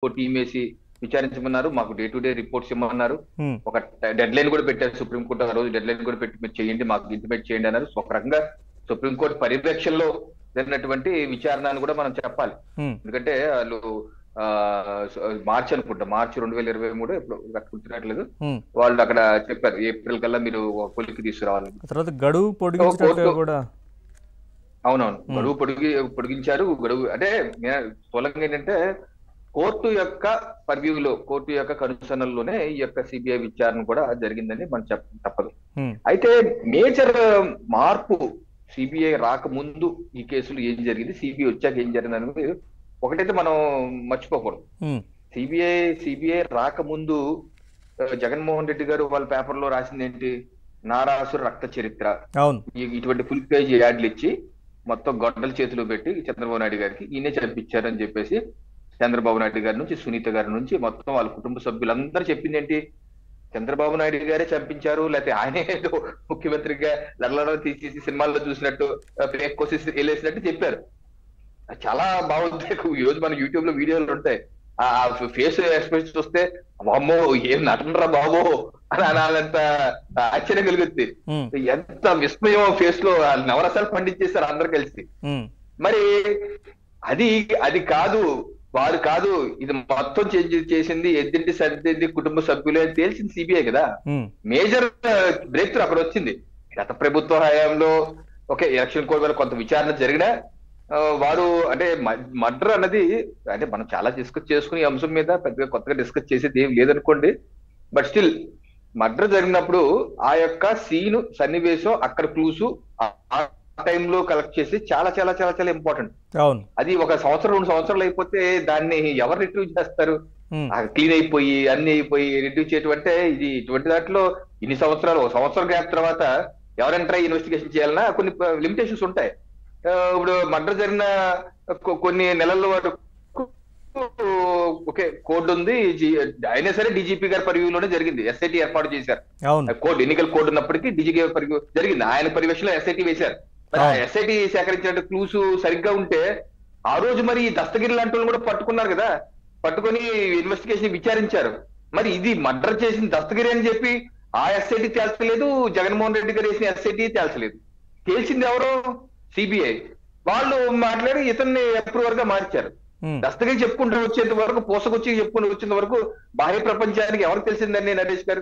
Team వేసి విచారించమన్నారు. మాకు day to day reports ఇవ్వమన్నారు. ఒక డెడ్ లైన్ కూడా పెట్టారు సుప్రీంకోర్టు. ఆ రోజు డెడ్ లైన్ కూడా పెట్టి మీరు చేయండి, మాకు ఇంటిమేట్ చేయండి అన్నారు. ఒక రకంగా సుప్రీంకోర్టు పర్యవేక్షణలో జరిగినటువంటి విచారణ అని కూడా మనం చెప్పాలి. ఎందుకంటే వాళ్ళు మార్చి అనుకుంటా, మార్చి 2023 ఇప్పుడు గుర్తున్నట్లేదు, వాళ్ళు అక్కడ చెప్పారు ఏప్రిల్ కల్లా మీరు కొలిక్కి తీసుకురావాలి. తర్వాత గడువు పొడిగించినట్లుగా కూడా. అవునవును, గడువు పొడిగించారు. గడువు అంటే స్థూలంగా ఏంటంటే కోర్టు యొక్క పర్వ్యూలో, కోర్టు యొక్క కనుసనల్లోనే ఈ యొక్క సిబిఐ విచారణ కూడా జరిగిందని మనం తప్పదు. అయితే మేజర్ మార్పు సిబిఐ రాకముందు ఈ కేసులు ఏం జరిగింది, సిబిఐ వచ్చాక ఏం జరిగింది అనేది ఒకటైతే మనం మర్చిపోకూడదు. సిబిఐ రాకముందు జగన్మోహన్ రెడ్డి గారు వాళ్ళ పేపర్ లో రాసింది ఏంటి, నారాసుర రక్త చరిత్ర, ఇటువంటి ఫుల్ పేజ్ యాడ్లు ఇచ్చి మొత్తం గొడ్డల చేతిలో పెట్టి చంద్రబాబు నాయుడు గారికి ఈయనే చంపించారని చెప్పేసి చంద్రబాబు నాయుడు గారి నుంచి, సునీత గారి నుంచి, మొత్తం వాళ్ళ కుటుంబ సభ్యులందరూ చెప్పింది ఏంటి, చంద్రబాబు నాయుడు గారే చంపించారు, లేకపోతే ఆయనే ఏదో ముఖ్యమంత్రిగా లడలడ తీసేసి సినిమాల్లో చూసినట్టు ఫేక్ కోసెస్ వెళ్ళేసినట్టు చెప్పారు. చాలా బాగుంది. ఈ రోజు మన యూట్యూబ్ లో వీడియోలు ఉంటాయి. ఆ ఫేస్ ఎక్స్ప్రెషన్ చూస్తే వామ్మో ఏం నటనరా బాబో అని అనాలంత ఆశ్చర్యం కలుగుతుంది. ఎంత విస్మయం ఫేస్ లో నవరసాలు పండించేస్తారు అందరు కలిసి. మరి అది కాదు, వారు కాదు, ఇది మొత్తం చేసింది ఎద్దింటి సర్దింటి కుటుంబ సభ్యులే అని తేల్చింది సిబిఐ కదా. మేజర్ బ్రేక్ త్రూ అక్కడ వచ్చింది. గత ప్రభుత్వ హయాంలో ఎలక్షన్ కోడ్ వల్ల కొంత విచారణ జరిగినా వారు అంటే మర్డర్ అన్నది అంటే మనం చాలా డిస్కస్ చేసుకుని ఈ అంశం మీద పెద్దగా కొత్తగా డిస్కస్ చేసేది ఏం లేదనుకోండి. బట్ స్టిల్ మర్డర్ జరిగినప్పుడు ఆ యొక్క సీను, సన్నివేశం, అక్కడ క్లూసు ఆ టైంలో కలెక్ట్ చేసి చాలా చాలా చాలా చాలా ఇంపార్టెంట్. అది 1 సంవత్సరం 2 సంవత్సరాలు అయిపోతే దాన్ని ఎవరు రిట్రీవ్ చేస్తారు? క్లీన్ అయిపోయి అన్ని అయిపోయి రిట్రీవ్ చేయటం అంటే ఇది ఇటువంటి దాంట్లో ఇన్ని సంవత్సరాలు, 1 సంవత్సరం గ్యాప్ తర్వాత ఎవరైనా ఇన్వెస్టిగేషన్ చేయాలన్నా కొన్ని లిమిటేషన్స్ ఉంటాయి. ఇప్పుడు మర్డర్ జరిగిన కొన్ని నెలల వరకు కోడ్ ఉంది, అయినా సరే డీజీపీ గారి పర్వ్యూలోనే జరిగింది. ఎస్ఐటి ఏర్పాటు చేశారు. కోడ్, ఎన్నికల కోడ్ ఉన్నప్పటికీ డీజీపీ పర్వ్యూ జరిగింది. ఆయన పర్యవేక్షణలో ఎస్ఐటి వేశారు. ఎస్ఐటి సేకరించిన క్లూస్ సరిగ్గా ఉంటే ఆ రోజు మరి దస్తగిరి లాంటి కూడా పట్టుకున్నారు కదా, పట్టుకొని ఇన్వెస్టిగేషన్ విచారించారు. మరి ఇది మర్డర్ చేసిన దస్తగిరి అని చెప్పి ఆ ఎస్ఐటి తేల్చలేదు, జగన్మోహన్ రెడ్డి గారు వేసిన ఎస్ఐటి తేల్చలేదు. తేల్చింది ఎవరు? సిబిఐ. వాళ్ళు మాట్లాడి ఇతన్ని అప్రూవర్ గా మార్చారు. దస్తగిరి చెప్పుకుంటూ వచ్చేంత వరకు, పూసకొచ్చి చెప్పుకుంటూ వచ్చేంత వరకు బాహ్య ప్రపంచానికి ఎవరికి తెలిసిందండి నరేష్ గారు?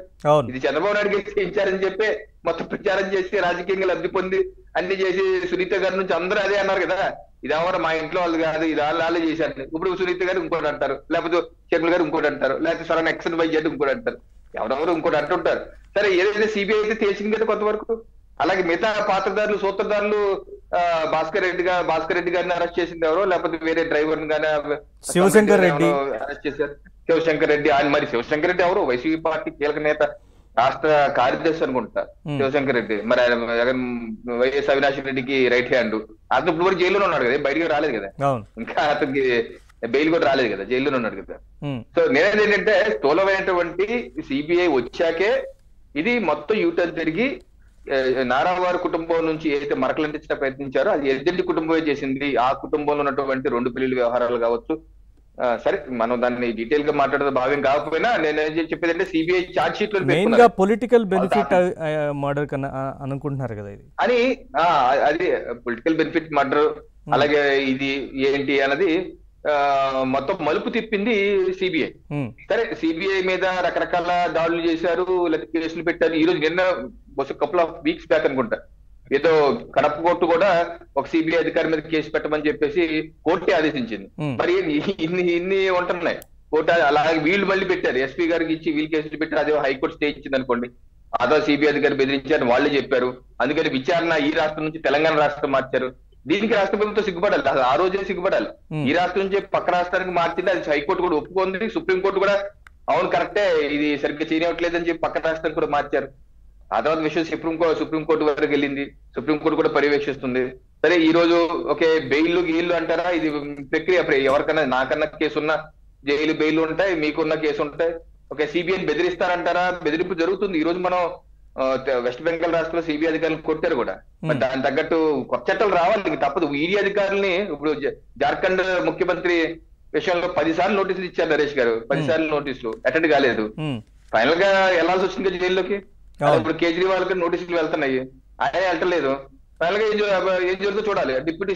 ఇది చంద్రబాబు నాయుడు గారు చేయించారని చెప్పి మొత్తం ప్రచారం చేసి రాజకీయంగా లబ్ధి పొంది అన్ని చేసి సునీత గారి నుంచి అందరూ అదే అన్నారు కదా, ఇది ఎవరు మా ఇంట్లో వాళ్ళు కాదు, ఇది వాళ్ళే చేశారు. ఇప్పుడు సునీత గారు ఇంకోటి అంటారు, లేకపోతే షర్మిల గారు ఇంకోటి అంటారు, లేకపోతే సరైన ఎక్సన్ వై జెడ్ ఇంకోటి అంటారు, ఎవరెవరు ఇంకోటి అంటుంటారు. సరే, ఏదైతే సిబిఐ అయితే తెలిసింది కదా కొంతవరకు. అలాగే మిగతా పాత్రదారులు, సూత్రధారులు భాస్కర్ రెడ్డి గారిని అరెస్ట్ చేసింది ఎవరో, లేకపోతే వేరే డ్రైవర్ గానీ శివశంకర్ రెడ్డి అరెస్ట్ చేశారు. శివశంకర్ రెడ్డి ఆయన, మరి శివశంకర్ రెడ్డి ఎవరు? వైసీపీ పార్టీ కీలక నేత, రాష్ట్ర కార్యదర్శి అనుకుంటా శివశంకర్ రెడ్డి. మరి ఆయన వైఎస్ అవినాష్ రెడ్డికి రైట్ హ్యాండ్. అతను ఇప్పుడు కూడా జైల్లోనే ఉన్నాడు కదా, బయటికి రాలేదు కదా, ఇంకా అతనికి బెయిల్ కూడా రాలేదు కదా, జైల్లోనే ఉన్నాడు కదా. సో నేనేది ఏంటంటే స్థూలమైనటువంటి సిబిఐ వచ్చాకే ఇది మొత్తం యూటర్న్ తిరిగి నారావారి కుటుంబం నుంచి ఏదైతే మరకలంటించిన ప్రయత్నించారో అది ఎద్దండి కుటుంబమే చేసింది. ఆ కుటుంబంలో ఉన్నటువంటి 2 పెళ్లి వ్యవహారాలు కావచ్చు. సరే, మనం దాన్ని డీటెయిల్ గా మాట్లాడేది భావ్యం కాకపోయినా నేను ఏం చెప్పేది అంటే సిబిఐ ఛార్జ్ షీట్ లో పొలిటికల్ బెనిఫిట్ మర్డర్ కన్నా అనుకుంటున్నారు కదా ఇది అని, అది పొలిటికల్ బెనిఫిట్ మర్డర్, అలాగే ఇది ఏంటి అన్నది మొత్తం మలుపు తిప్పింది సిబిఐ. సరే, సిబిఐ మీద రకరకాల దాడులు చేశారు, లేకపోతే కేసులు పెట్టారు. ఈ రోజు నిన్న కపుల్ ఆఫ్ వీక్స్ బ్యాక్ అనుకుంటా ఏదో కడప కోర్టు కూడా ఒక సిబిఐ అధికారి మీద కేసు పెట్టమని చెప్పేసి కోర్టే ఆదేశించింది. మరి ఇన్ని ఉంటున్నాయి కోర్టు. అలాగే వీళ్ళు మళ్ళీ పెట్టారు, ఎస్పీ గారికి ఇచ్చి వీళ్ళు కేసులు పెట్టారు. అదే హైకోర్టు స్టే ఇచ్చింది అనుకోండి, అదో సిబిఐ అధికారి బెదిరించారని వాళ్ళే చెప్పారు. అందుకని విచారణ ఈ రాష్ట్రం నుంచి తెలంగాణ రాష్ట్రం మార్చారు. దీనికి రాష్ట్ర ప్రభుత్వం సిగ్గుపడాలి, ఆ రోజే సిగ్గుపడాలి. ఈ రాష్ట్రం నుంచి పక్క రాష్ట్రానికి మార్చింది, అది హైకోర్టు కూడా ఒప్పుకుంది, సుప్రీంకోర్టు కూడా అవును కరెక్టే, ఇది సరిగ్గా చేయనివ్వట్లేదని చెప్పి పక్క రాష్ట్రానికి కూడా మార్చారు. ఆ తర్వాత విషయం సుప్రీంకోర్టు వరకు వెళ్ళింది, సుప్రీంకోర్టు కూడా పర్యవేక్షిస్తుంది. సరే, ఈ రోజు బెయిల్ గీళ్ళు అంటారా, ఇది ప్రక్రియ. ఎవరికన్నా, నాకన్నా కేసు ఉన్న జైలు బెయిల్ ఉంటాయి, మీకున్న కేసు ఉంటాయి. సిబిఐని బెదిరిస్తారంటారా, బెదిరింపు జరుగుతుంది. ఈ రోజు మనం వెస్ట్ బెంగాల్ రాష్ట్రంలో సిబిఐ అధికారులు కొట్టారు కూడా. మరి దాని తగ్గట్టు కొత్త చట్టాలు రావాలి, తప్పదు. ఈడీ అధికారుల్ని ఇప్పుడు జార్ఖండ్ ముఖ్యమంత్రి విషయంలో 10 సార్లు నోటీసులు ఇచ్చారు నరేష్ గారు, 10 సార్లు నోటీసులు అటెండ్ కాలేదు. ఉమ్, ఫైనల్ గా వెళ్లాల్సి వచ్చింది కదా జైల్లోకి. అవును. ఇప్పుడు కేజ్రీవాల్ కి నోటీసులు వెళ్తున్నాయి, ఆయన వెళ్ళలేదు. ఫైనల్ గా ఏం జరుగుతుందో చూడాలి. డిప్యూటీ